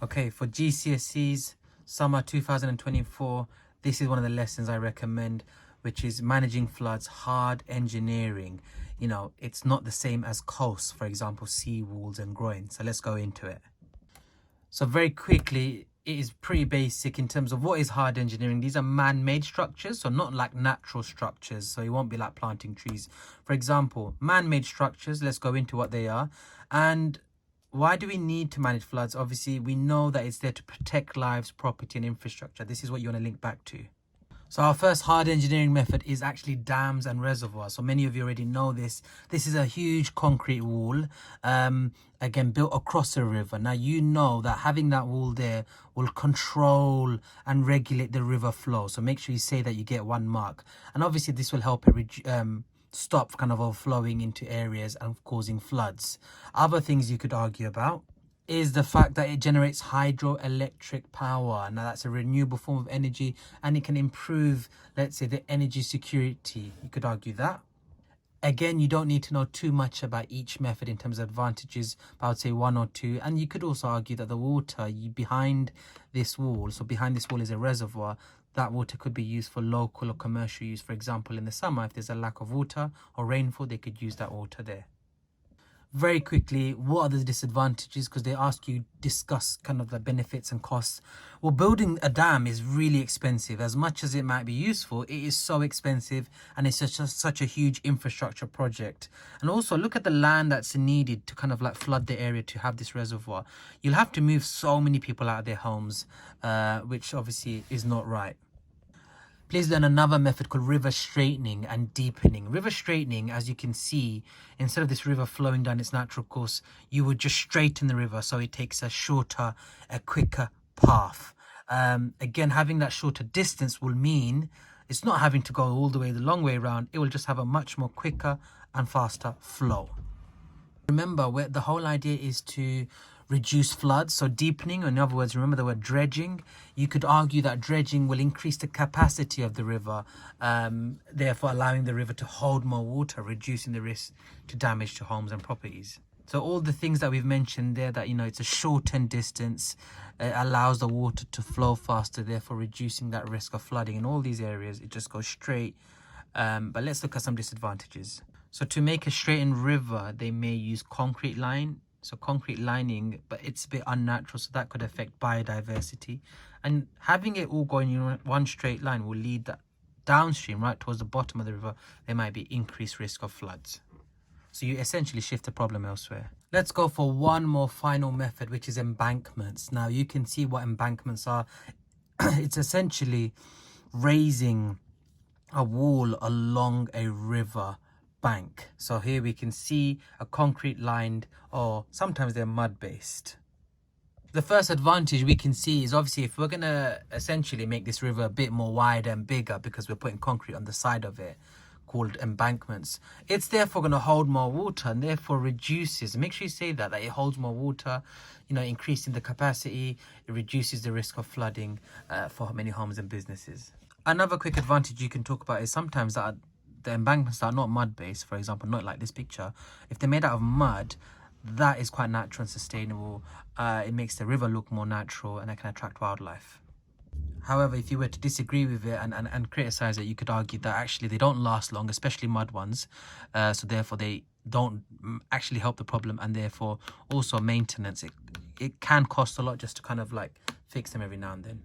Okay, for GCSEs, summer 2024, this is one of the lessons I recommend, which is managing floods, hard engineering. You know, it's not the same as coasts, for example, sea walls and groins. So let's go into it. So very quickly, it is pretty basic in terms of what is hard engineering. These are man-made structures, so not like natural structures. So it won't be like planting trees. For example, man-made structures, let's go into what they are. And why do we need to manage floods? Obviously, we know that it's there to protect lives, property and infrastructure. This is what you want to link back to. So our first hard engineering method is actually dams and reservoirs. So many of you already know this. This is a huge concrete wall, again, built across a river. Now, you know that having that wall there will control and regulate the river flow. So make sure you say that you get 1 mark. And obviously, this will help it stop kind of overflowing into areas and causing floods. Other things you could argue about is the fact that it generates hydroelectric power. Now that's a renewable form of energy and it can improve, let's say, the energy security. You could argue that. Again, you don't need to know too much about each method in terms of advantages, but I would say 1 or 2. And you could also argue that the water behind this wall, so behind this wall is a reservoir, that water could be used for local or commercial use. For example, in the summer, if there's a lack of water or rainfall, they could use that water there. Very quickly, what are the disadvantages? Because they ask you discuss kind of the benefits and costs. Well, building a dam is really expensive. As much as it might be useful, it is so expensive and it's such a huge infrastructure project. And also look at the land that's needed to kind of like flood the area to have this reservoir. You'll have to move so many people out of their homes, which obviously is not right. Please learn another method called river straightening and deepening. River straightening, as you can see, instead of this river flowing down its natural course, you would just straighten the river so it takes a shorter, a quicker path. Again, having that shorter distance will mean it's not having to go all the way the long way around. It will just have a much more quicker and faster flow. Remember, the whole idea is to reduce floods. So deepening, in other words, remember the word dredging. You could argue that dredging will increase the capacity of the river, therefore allowing the river to hold more water, reducing the risk to damage to homes and properties. So all the things that we've mentioned there, that, you know, it's a shortened distance, it allows the water to flow faster, therefore reducing that risk of flooding. In all these areas, it just goes straight. But let's look at some disadvantages. So to make a straightened river, they may use concrete line. So concrete lining, but it's a bit unnatural, so that could affect biodiversity. And having it all going in one straight line will lead that downstream, right towards the bottom of the river, there might be increased risk of floods. So you essentially shift the problem elsewhere. Let's go for one more final method, which is embankments. Now you can see what embankments are. It's essentially raising a wall along a river bank. So here we can see a concrete lined, or sometimes they're mud based. The first advantage we can see is obviously if we're going to essentially make this river a bit more wider and bigger because we're putting concrete on the side of it, called embankments, it's therefore going to hold more water and therefore reduces, make sure you say that it holds more water, you know, increasing the capacity. It reduces the risk of flooding for many homes and businesses. Another quick advantage you can talk about is sometimes that the embankments are not mud based, for example, not like this picture. If they're made out of mud, that is quite natural and sustainable. It makes the river look more natural and it can attract wildlife. However, if you were to disagree with it and criticize it, you could argue that actually they don't last long, especially mud ones. So therefore they don't actually help the problem, and therefore also maintenance. It can cost a lot just to kind of like fix them every now and then.